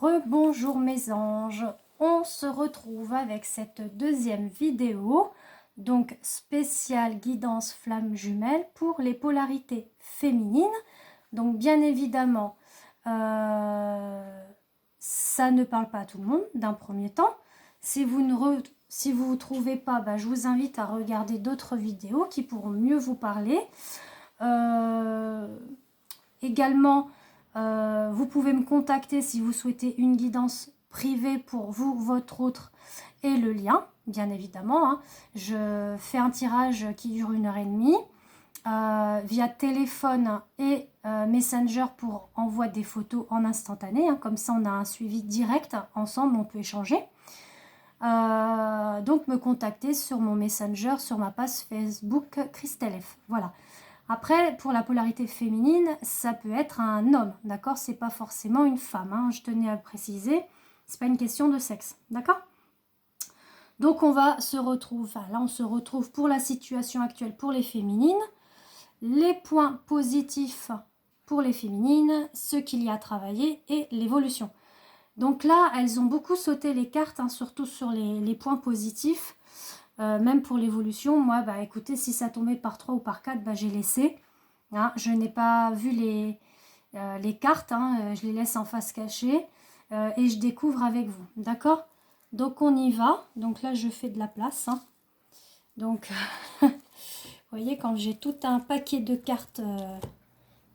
Rebonjour mes anges, on se retrouve avec cette deuxième vidéo, donc spéciale guidance flamme jumelle pour les polarités féminines. Donc bien évidemment, ça ne parle pas à tout le monde d'un premier temps. Si vous ne trouvez pas, je vous invite à regarder d'autres vidéos qui pourront mieux vous parler. Également, vous pouvez me contacter si vous souhaitez une guidance privée pour vous, votre autre et le lien, bien évidemment. Hein. Je fais un tirage qui dure 1h30 via téléphone et Messenger pour envoi des photos en instantané. Hein. Comme ça, on a un suivi direct. Ensemble, on peut échanger. Donc, me contacter sur mon Messenger, sur ma page Facebook Christelle F. Voilà. Après, pour la polarité féminine, ça peut être un homme, d'accord? C'est pas forcément une femme, hein, je tenais à le préciser. C'est pas une question de sexe, d'accord? Donc, on va se retrouver, enfin, là, on se retrouve pour la situation actuelle pour les féminines. Les points positifs pour les féminines, ce qu'il y a à travailler et l'évolution. Donc là, elles ont beaucoup sauté les cartes, hein, surtout sur les points positifs. Même pour l'évolution, moi, écoutez, si ça tombait par 3 ou par 4, j'ai laissé. Hein, je n'ai pas vu les cartes, hein, je les laisse en face cachée et je découvre avec vous. D'accord? Donc, on y va. Donc là, je fais de la place. Hein. Donc, vous voyez, quand j'ai tout un paquet de cartes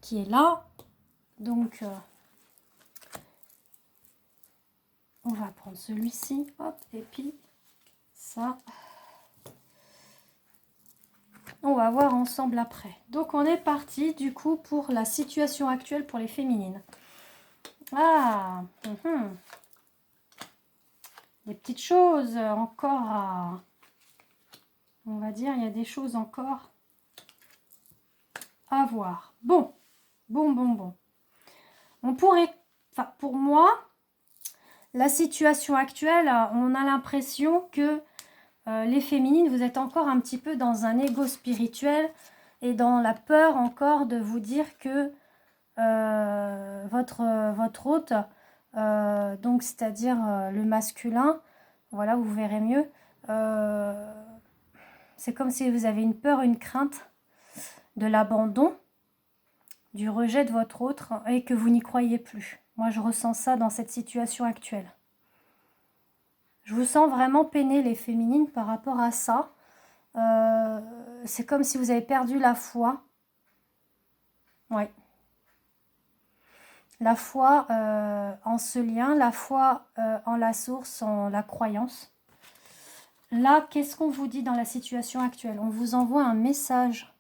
qui est là, donc, on va prendre celui-ci. Hop, et puis ça... On va voir ensemble après. Donc, on est parti du coup pour la situation actuelle pour les féminines. Ah, des petites choses encore à... On va dire, il y a des choses encore à voir. Bon. On pourrait... Enfin, pour moi, la situation actuelle, on a l'impression que les féminines, vous êtes encore un petit peu dans un ego spirituel et dans la peur encore de vous dire que votre hôte, donc c'est-à-dire le masculin, voilà, vous verrez mieux, c'est comme si vous avez une peur, une crainte de l'abandon, du rejet de votre autre et que vous n'y croyez plus. Moi, je ressens ça dans cette situation actuelle. Je vous sens vraiment peiner les féminines par rapport à ça. C'est comme si vous avez perdu la foi. Oui. La foi en ce lien, la foi en la source, en la croyance. Là, qu'est-ce qu'on vous dit dans la situation actuelle? On vous envoie un message.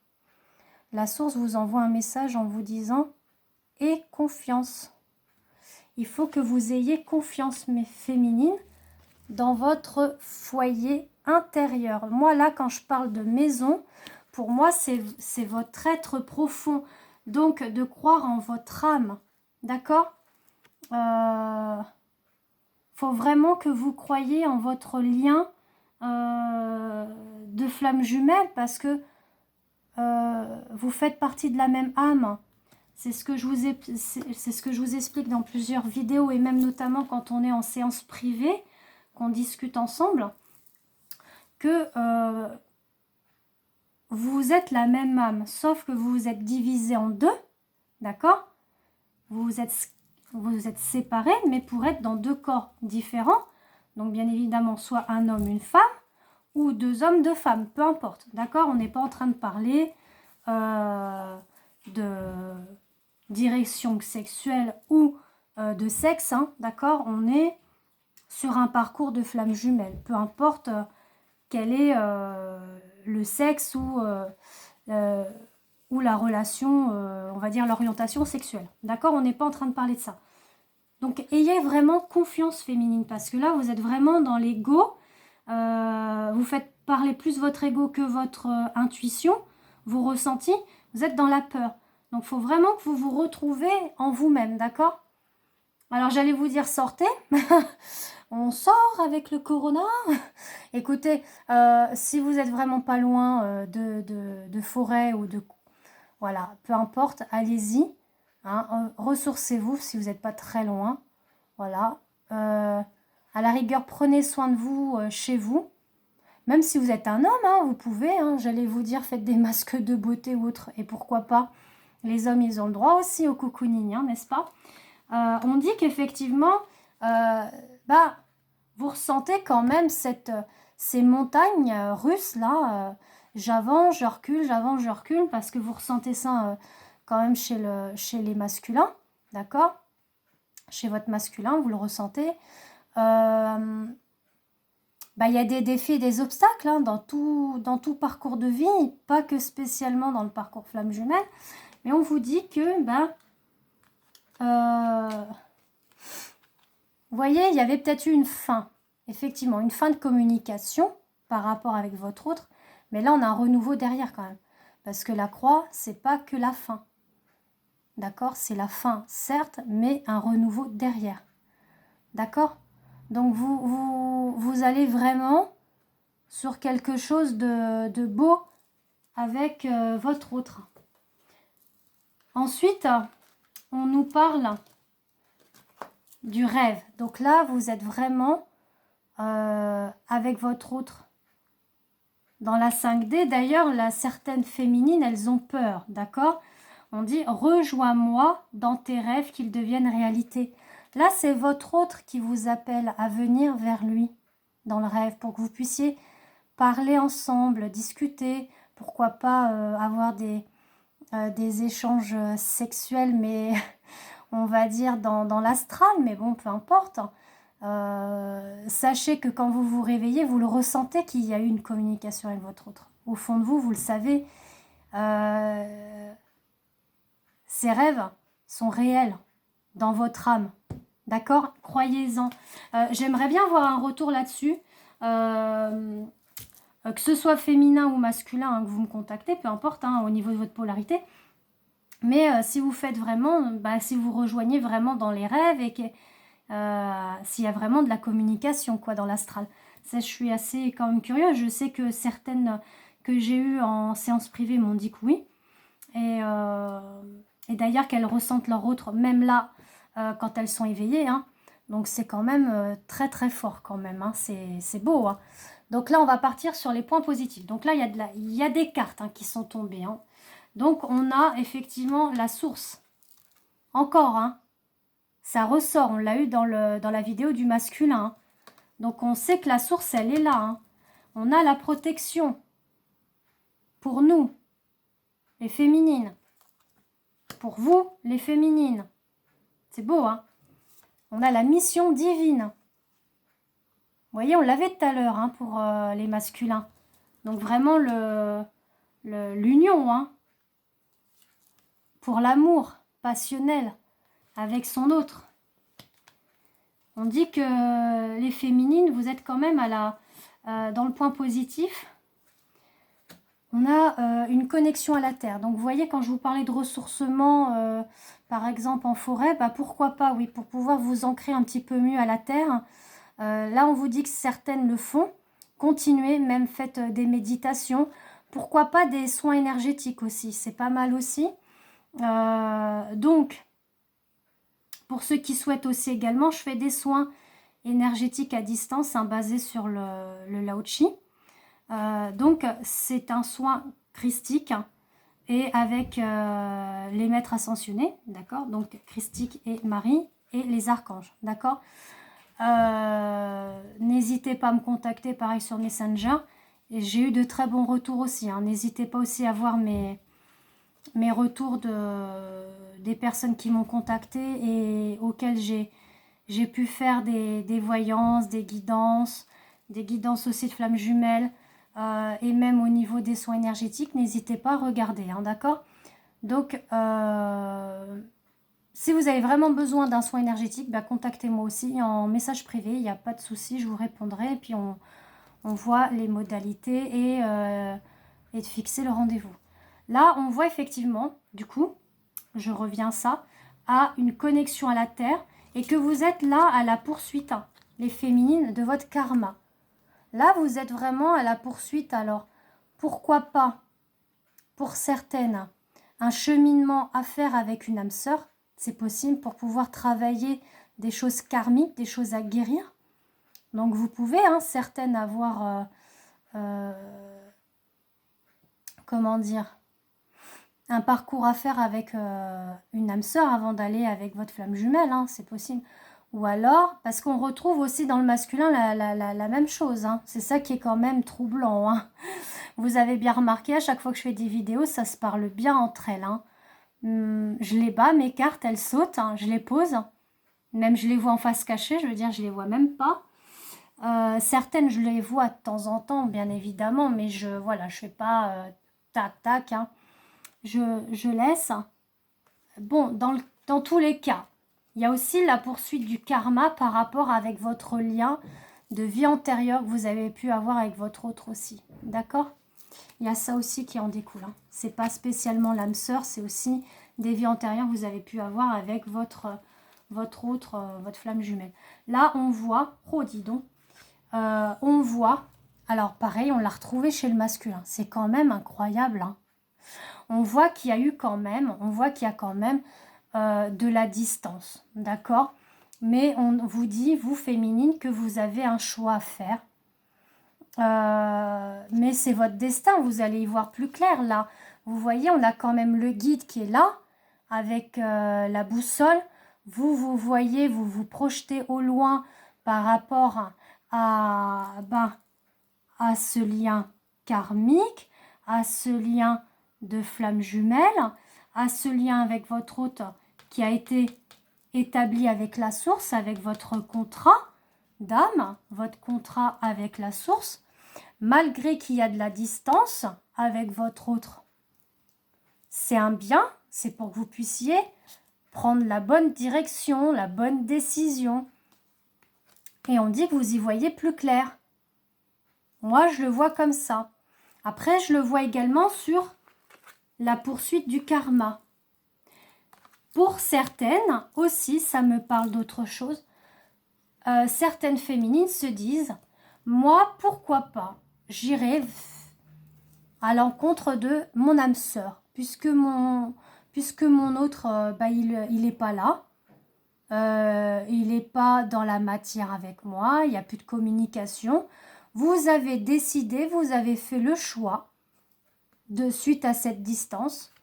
La source vous envoie un message en vous disant « Aie confiance ». Il faut que vous ayez confiance, mes féminines, dans votre foyer intérieur. Moi, là, quand je parle de maison, pour moi, c'est votre être profond. Donc, de croire en votre âme. D'accord? Faut vraiment que vous croyiez en votre lien de flamme jumelle parce que vous faites partie de la même âme. C'est ce que je vous explique dans plusieurs vidéos et même notamment quand on est en séance privée, qu'on discute ensemble, que vous êtes la même âme, sauf que vous vous êtes divisé en deux, d'accord? Vous vous êtes séparés, mais pour être dans deux corps différents. Donc, bien évidemment, soit un homme, une femme, ou deux hommes, deux femmes, peu importe. D'accord? On n'est pas en train de parler de direction sexuelle ou de sexe. Hein, d'accord? On est sur un parcours de flamme jumelle. Peu importe quel est le sexe ou la relation, on va dire l'orientation sexuelle. D'accord? On n'est pas en train de parler de ça. Donc, ayez vraiment confiance féminine, parce que là, vous êtes vraiment dans l'ego. Vous faites parler plus votre ego que votre intuition, vos ressentis. Vous êtes dans la peur. Donc, il faut vraiment que vous vous retrouvez en vous-même, d'accord? Alors, j'allais vous dire, sortez. On sort avec le corona. Écoutez, si vous êtes vraiment pas loin de forêt ou de... Voilà, peu importe, allez-y. Hein, ressourcez-vous si vous n'êtes pas très loin. Voilà. À la rigueur, prenez soin de vous chez vous. Même si vous êtes un homme, hein, vous pouvez, hein, j'allais vous dire, faites des masques de beauté ou autre. Et pourquoi pas, les hommes, ils ont le droit aussi au cocooning, hein, n'est-ce pas? On dit qu'effectivement, vous ressentez quand même ces montagnes russes là. J'avance, je recule, parce que vous ressentez ça quand même chez les masculins, d'accord? Chez votre masculin, vous le ressentez. Il y a des défis et des obstacles hein, dans tout parcours de vie, pas que spécialement dans le parcours flamme jumelle, mais on vous dit que, vous voyez, il y avait peut-être eu une fin, effectivement, une fin de communication par rapport avec votre autre, mais là, on a un renouveau derrière quand même, parce que la croix, c'est pas que la fin, d'accord? C'est la fin, certes, mais un renouveau derrière, d'accord? Donc, vous allez vraiment sur quelque chose de beau avec votre autre. Ensuite, on nous parle du rêve. Donc là, vous êtes vraiment avec votre autre dans la 5D. D'ailleurs, certaines féminines, elles ont peur, d'accord? On dit « Rejoins-moi dans tes rêves qu'ils deviennent réalité ». Là, c'est votre autre qui vous appelle à venir vers lui dans le rêve pour que vous puissiez parler ensemble, discuter, pourquoi pas avoir des échanges sexuels, mais on va dire dans l'astral, mais bon, peu importe. Sachez que quand vous vous réveillez, vous le ressentez qu'il y a eu une communication avec votre autre. Au fond de vous, vous le savez. Ces rêves sont réels dans votre âme. D'accord? Croyez-en. J'aimerais bien avoir un retour là-dessus. Que ce soit féminin ou masculin, hein, que vous me contactez, peu importe, hein, au niveau de votre polarité. Mais si vous faites vraiment, si vous rejoignez vraiment dans les rêves et que s'il y a vraiment de la communication quoi dans l'astral. Ça, je suis assez quand même curieuse. Je sais que certaines que j'ai eues en séance privée m'ont dit que oui. Et d'ailleurs qu'elles ressentent leur autre, même là, quand elles sont éveillées. Hein. Donc c'est quand même très très fort quand même. Hein. C'est beau. Hein. Donc là, on va partir sur les points positifs. Donc là, il y a des cartes hein, qui sont tombées. Hein. Donc on a effectivement la source. Encore, hein. Ça ressort, on l'a eu dans la vidéo du masculin. Hein. Donc on sait que la source, elle est là. Hein. On a la protection pour nous, les féminines. Pour vous, les féminines. C'est beau, hein. On a la mission divine. Vous voyez, on l'avait tout à l'heure hein, pour les masculins. Donc vraiment l'union, hein. Pour l'amour passionnel avec son autre. On dit que les féminines, vous êtes quand même dans le point positif. On a une connexion à la terre. Donc vous voyez, quand je vous parlais de ressourcement, par exemple en forêt, pourquoi pas, oui, pour pouvoir vous ancrer un petit peu mieux à la terre. Là, on vous dit que certaines le font. Continuez, même faites des méditations. Pourquoi pas des soins énergétiques aussi, c'est pas mal aussi. Donc, pour ceux qui souhaitent aussi également, je fais des soins énergétiques à distance hein, basés sur le Lao Chi. Donc, c'est un soin christique hein, et avec les maîtres ascensionnés, d'accord? Donc, Christique et Marie et les archanges, d'accord? N'hésitez pas à me contacter, pareil sur Messenger. Et j'ai eu de très bons retours aussi. Hein. N'hésitez pas aussi à voir mes retours des personnes qui m'ont contacté et auxquelles j'ai pu faire des voyances, des guidances aussi de flammes jumelles et même au niveau des soins énergétiques. N'hésitez pas à regarder, hein, d'accord? Donc, si vous avez vraiment besoin d'un soin énergétique, contactez-moi aussi en message privé, il n'y a pas de souci, je vous répondrai. Et puis, on voit les modalités et de fixer le rendez-vous. Là, on voit effectivement, du coup, je reviens à une connexion à la Terre et que vous êtes là à la poursuite, hein, les féminines, de votre karma. Là, vous êtes vraiment à la poursuite. Alors, pourquoi pas, pour certaines, un cheminement à faire avec une âme sœur, c'est possible pour pouvoir travailler des choses karmiques, des choses à guérir. Donc vous pouvez, hein, certaines avoir, comment dire, un parcours à faire avec une âme sœur avant d'aller avec votre flamme jumelle, hein, c'est possible. Ou alors, parce qu'on retrouve aussi dans le masculin la même chose, hein. C'est ça qui est quand même troublant, hein. Vous avez bien remarqué, à chaque fois que je fais des vidéos, ça se parle bien entre elles, hein. Je les bats, mes cartes, elles sautent, hein, je les pose. Même je les vois en face cachée, je veux dire, je les vois même pas. Certaines, je les vois de temps en temps, bien évidemment, mais voilà, je fais pas tac, tac, hein. Je laisse. Bon, dans tous les cas, il y a aussi la poursuite du karma par rapport avec votre lien de vie antérieure que vous avez pu avoir avec votre autre aussi. D'accord? Il y a ça aussi qui en découle, hein. C'est pas spécialement l'âme sœur, c'est aussi des vies antérieures que vous avez pu avoir avec votre flamme jumelle. Là, on voit, oh dis donc, on voit, alors pareil, on l'a retrouvé chez le masculin. C'est quand même incroyable, hein. On voit qu'il y a eu quand même, de la distance, d'accord? Mais on vous dit, vous féminine, que vous avez un choix à faire. Mais c'est votre destin, vous allez y voir plus clair là. Vous voyez, on a quand même le guide qui est là, avec la boussole. Vous voyez, vous vous projetez au loin par rapport à ce lien karmique, à ce lien de flamme jumelle, à ce lien avec votre hôte qui a été établi avec la source, avec votre contrat d'âme, votre contrat avec la source, malgré qu'il y a de la distance avec votre autre. C'est un bien, c'est pour que vous puissiez prendre la bonne direction, la bonne décision. Et on dit que vous y voyez plus clair. Moi, je le vois comme ça. Après, je le vois également sur la poursuite du karma. Pour certaines aussi, ça me parle d'autre chose. Certaines féminines se disent, moi, pourquoi pas, j'irai à l'encontre de mon âme sœur, puisque mon autre, il n'est pas là. Il n'est pas dans la matière avec moi, il n'y a plus de communication. Vous avez décidé, vous avez fait le choix, suite à cette distance,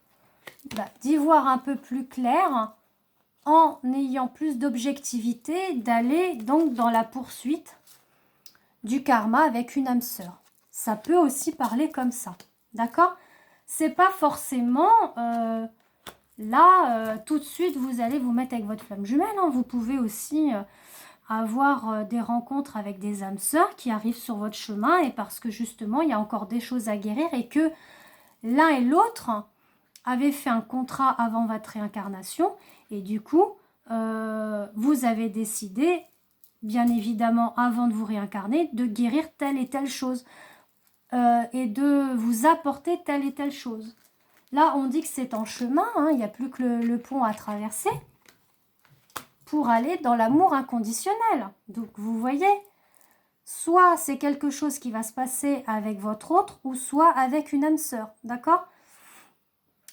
d'y voir un peu plus clair, en ayant plus d'objectivité, d'aller donc dans la poursuite du karma avec une âme sœur. Ça peut aussi parler comme ça, d'accord? C'est pas forcément là, tout de suite, vous allez vous mettre avec votre flamme jumelle, hein. Vous pouvez aussi avoir des rencontres avec des âmes sœurs qui arrivent sur votre chemin, et parce que justement, il y a encore des choses à guérir et que l'un et l'autre avaient fait un contrat avant votre réincarnation, et du coup, vous avez décidé, bien évidemment, avant de vous réincarner, de guérir telle et telle chose, et de vous apporter telle et telle chose. Là, on dit que c'est en chemin, hein, il n'y a plus que le pont à traverser pour aller dans l'amour inconditionnel. Donc, vous voyez, soit c'est quelque chose qui va se passer avec votre autre, ou soit avec une âme sœur, d'accord?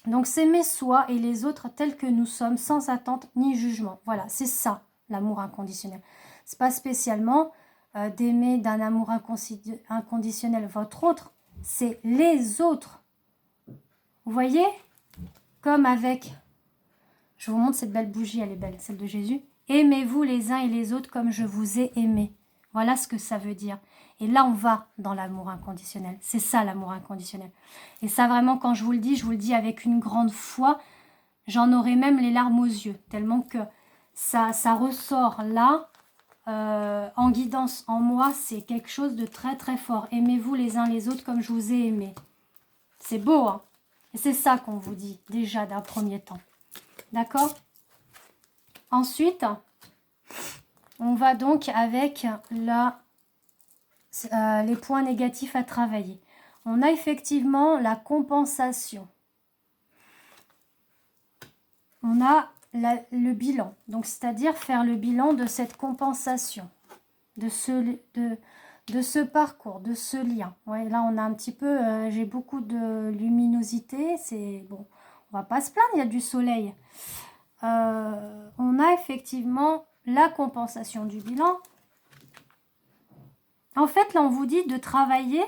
Donc, s'aimer soi et les autres tels que nous sommes, sans attente ni jugement. Voilà, c'est ça, l'amour inconditionnel. C'est pas spécialement d'aimer d'un amour inconditionnel votre autre, c'est les autres. Vous voyez? Comme avec, je vous montre cette belle bougie, elle est belle, celle de Jésus. Aimez-vous les uns et les autres comme je vous ai aimé. Voilà ce que ça veut dire. Et là, on va dans l'amour inconditionnel. C'est ça, l'amour inconditionnel. Et ça, vraiment, quand je vous le dis avec une grande foi. J'en aurai même les larmes aux yeux, tellement que ça ressort là, en guidance en moi. C'est quelque chose de très, très fort. Aimez-vous les uns les autres comme je vous ai aimé. C'est beau, hein? Et c'est ça qu'on vous dit, déjà, d'un premier temps. D'accord? Ensuite, on va donc avec les points négatifs à travailler. On a effectivement la compensation. On a le bilan. Donc, c'est-à-dire faire le bilan de cette compensation, de ce parcours, de ce lien. Ouais, là, on a un petit peu, j'ai beaucoup de luminosité. C'est bon, on va pas se plaindre, il y a du soleil. On a effectivement la compensation du bilan. En fait, là, on vous dit de travailler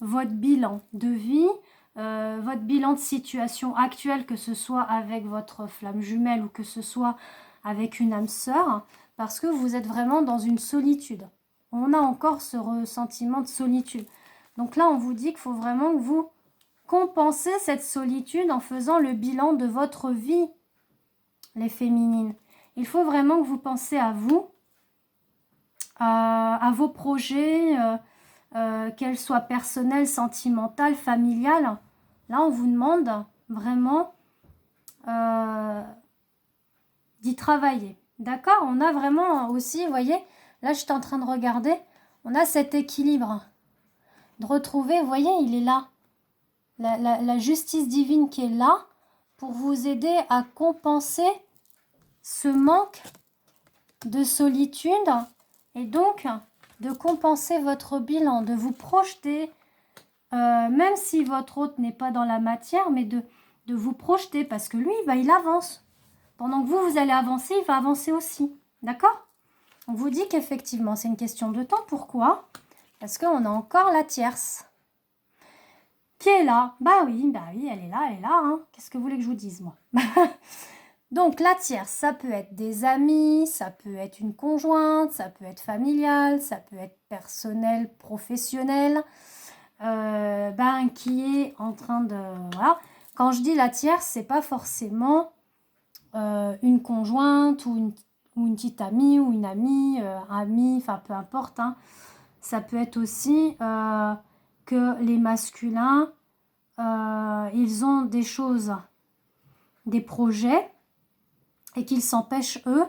votre bilan de vie, votre bilan de situation actuelle, que ce soit avec votre flamme jumelle ou que ce soit avec une âme sœur, parce que vous êtes vraiment dans une solitude. On a encore ce ressentiment de solitude. Donc là, on vous dit qu'il faut vraiment que vous compensez cette solitude en faisant le bilan de votre vie, les féminines. Il faut vraiment que vous pensez à vous, à vos projets, qu'elles soient personnelles, sentimentales, familiales. Là, on vous demande vraiment d'y travailler. D'accord? On a vraiment aussi, vous voyez, là, je suis en train de regarder, on a cet équilibre. De retrouver, vous voyez, il est là. La justice divine qui est là pour vous aider à compenser ce manque de solitude et donc de compenser votre bilan, de vous projeter, même si votre hôte n'est pas dans la matière, mais de vous projeter parce que lui, bah, il avance. Pendant que vous allez avancer, il va avancer aussi. D'accord? On vous dit qu'effectivement, c'est une question de temps. Pourquoi? Parce qu'on a encore la tierce qui est là. Bah oui, elle est là, hein. Qu'est-ce que vous voulez que je vous dise, moi? Donc, la tierce, ça peut être des amis, ça peut être une conjointe, ça peut être familial, ça peut être personnel, professionnel, qui est en train de... Voilà. Quand je dis la tierce, c'est pas forcément une conjointe ou une petite amie ou une amie, enfin peu importe, hein. Ça peut être aussi que les masculins, ils ont des choses, des projets, et qu'ils s'empêchent, eux,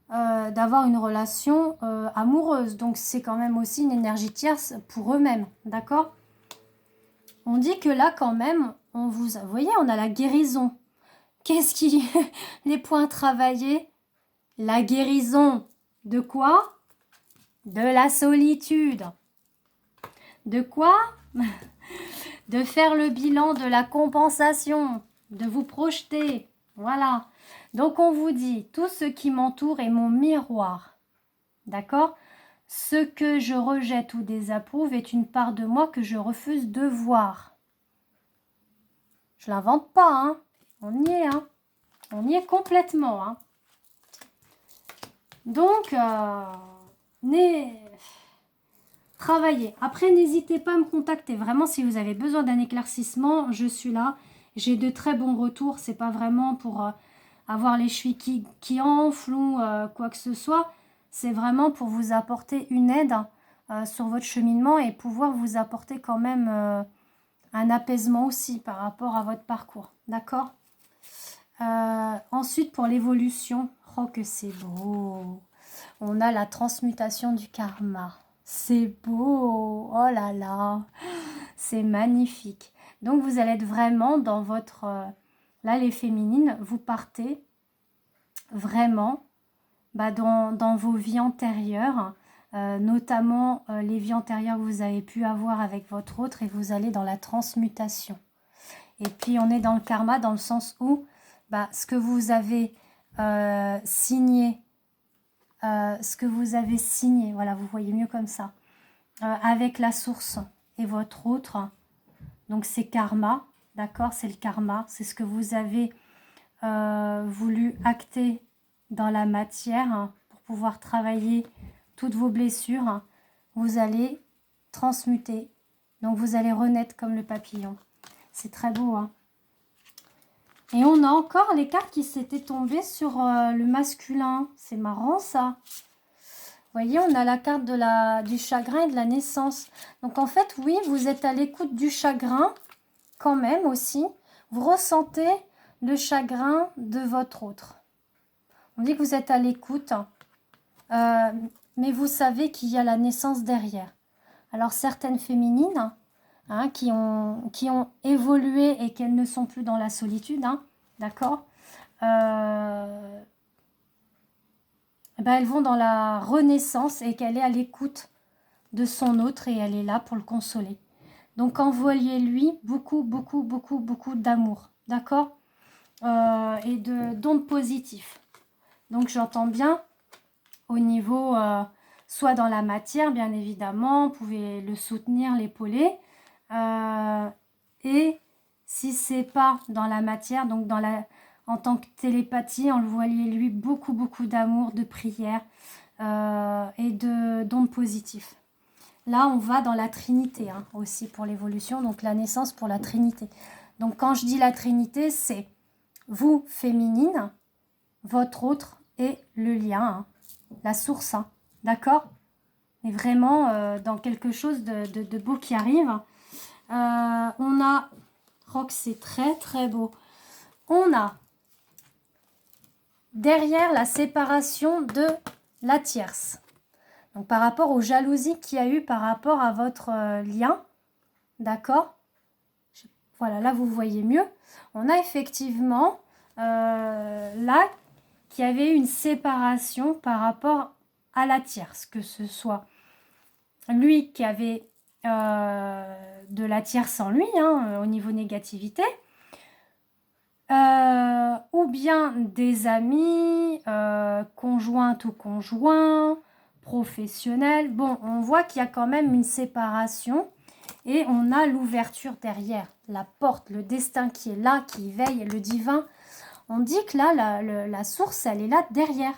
d'avoir une relation amoureuse. Donc, c'est quand même aussi une énergie tierce pour eux-mêmes, d'accord? On dit que là, quand même, vous voyez, on a la guérison. Qu'est-ce qui... les points travaillés? La guérison. De quoi? De la solitude. De quoi? De faire le bilan de la compensation. De vous projeter. Voilà. Donc, on vous dit, tout ce qui m'entoure est mon miroir. D'accord? Ce que je rejette ou désapprouve est une part de moi que je refuse de voir. Je l'invente pas, hein? On y est, hein? On y est complètement, hein? Donc, travaillez. Après, n'hésitez pas à me contacter. Vraiment, si vous avez besoin d'un éclaircissement, je suis là. J'ai de très bons retours. C'est pas vraiment pour avoir les chevilles qui enflent ou quoi que ce soit. C'est vraiment pour vous apporter une aide sur votre cheminement et pouvoir vous apporter quand même un apaisement aussi par rapport à votre parcours. D'accord? Ensuite, pour l'évolution, oh que c'est beau! On a la transmutation du karma. C'est beau! Oh là là! C'est magnifique. Donc, vous allez être vraiment dans votre... là, les féminines, vous partez vraiment dans vos vies antérieures, notamment les vies antérieures que vous avez pu avoir avec votre autre, et vous allez dans la transmutation. Et puis, on est dans le karma dans le sens où ce que vous avez signé, voilà, vous voyez mieux comme ça, avec la source et votre autre, donc c'est karma, d'accord, c'est le karma, c'est ce que vous avez voulu acter dans la matière pour pouvoir travailler toutes vos blessures. Vous allez transmuter, donc vous allez renaître comme le papillon. C'est très beau, hein. Et on a encore les cartes qui s'étaient tombées sur le masculin. C'est marrant, ça. Vous voyez, on a la carte du chagrin et de la naissance. Donc, en fait, oui, vous êtes à l'écoute du chagrin, quand même aussi. Vous ressentez le chagrin de votre autre. On dit que vous êtes à l'écoute, mais vous savez qu'il y a la naissance derrière. Alors, certaines féminines... qui ont évolué et qu'elles ne sont plus dans la solitude, d'accord, elles vont dans la renaissance et qu'elle est à l'écoute de son autre et elle est là pour le consoler. Donc, envoyez-lui beaucoup, beaucoup, beaucoup, beaucoup d'amour, d'accord, et d'ondes positives. Donc, j'entends bien au niveau, soit dans la matière, bien évidemment, vous pouvez le soutenir, l'épauler. Et si c'est pas dans la matière, donc en tant que télépathie, envoyez-lui beaucoup, beaucoup d'amour, de prière et d'ondes positives. Là, on va dans la Trinité hein, aussi pour l'évolution, donc la naissance pour la Trinité. Donc quand je dis la Trinité, c'est vous, féminine, votre autre et le lien, hein, la source, hein, d'accord? Et vraiment dans quelque chose de beau qui arrive. On a, Rox, c'est très très beau. On a derrière la séparation de la tierce. Donc par rapport aux jalousies qu'il y a eu par rapport à votre lien, d'accord? Voilà, là vous voyez mieux. On a effectivement là qu'il y avait une séparation par rapport à la tierce, que ce soit lui qui avait de la tierce en lui, hein, au niveau négativité, ou bien des amis, conjointes ou conjoints, professionnels. Bon, on voit qu'il y a quand même une séparation et on a l'ouverture derrière, la porte, le destin qui est là, qui veille, le divin. On dit que là, la source, elle est là derrière.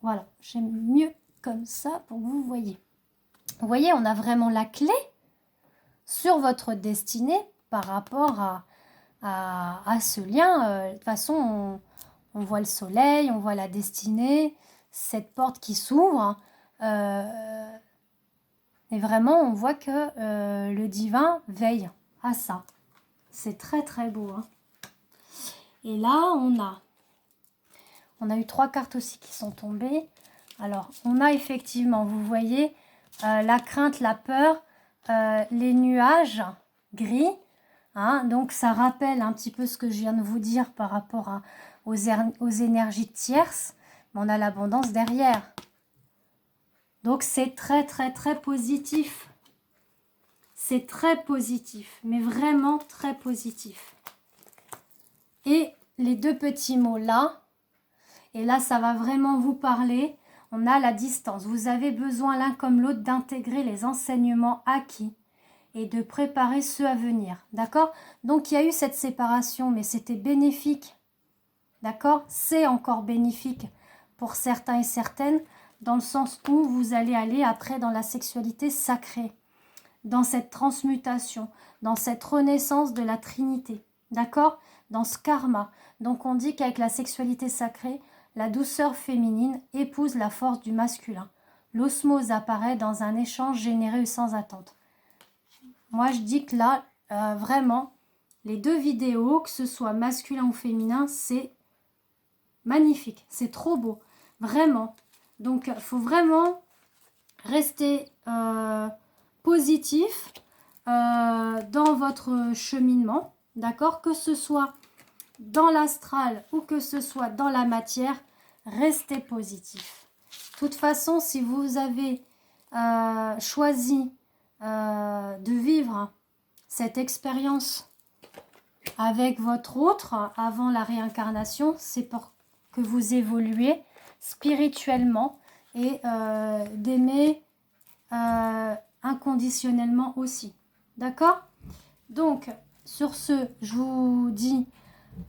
Voilà, j'aime mieux comme ça pour que vous voyez. Vous voyez, on a vraiment la clé sur votre destinée par rapport à ce lien. De toute façon, on voit le soleil, on voit la destinée, cette porte qui s'ouvre. Et vraiment, on voit que le divin veille à ça. C'est très très beau. Hein. Et là, on a eu 3 cartes aussi qui sont tombées. Alors, on a effectivement, vous voyez, la crainte, la peur, les nuages gris. Hein, donc, ça rappelle un petit peu ce que je viens de vous dire par rapport aux énergies tierces. Mais on a l'abondance derrière. Donc, c'est très, très, très positif. C'est très positif, mais vraiment très positif. Et les 2 petits mots là, et là, ça va vraiment vous parler. On a la distance. Vous avez besoin l'un comme l'autre d'intégrer les enseignements acquis et de préparer ceux à venir. D'accord? Donc, il y a eu cette séparation, mais c'était bénéfique. D'accord? C'est encore bénéfique pour certains et certaines, dans le sens où vous allez aller après dans la sexualité sacrée, dans cette transmutation, dans cette renaissance de la Trinité. D'accord? Dans ce karma. Donc, on dit qu'avec la sexualité sacrée, la douceur féminine épouse la force du masculin. L'osmose apparaît dans un échange généreux et sans attente. Moi, je dis que là, vraiment, les 2 vidéos, que ce soit masculin ou féminin, c'est magnifique. C'est trop beau. Vraiment. Donc, il faut vraiment rester positif dans votre cheminement. D'accord? Que ce soit dans l'astral ou que ce soit dans la matière, restez positif. De toute façon, si vous avez choisi de vivre cette expérience avec votre autre avant la réincarnation, c'est pour que vous évoluez spirituellement et d'aimer inconditionnellement aussi. D'accord? Donc, sur ce, je vous dis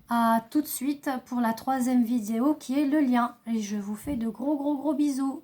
à tout de suite pour la 3e vidéo qui est le lien. Et je vous fais de gros bisous.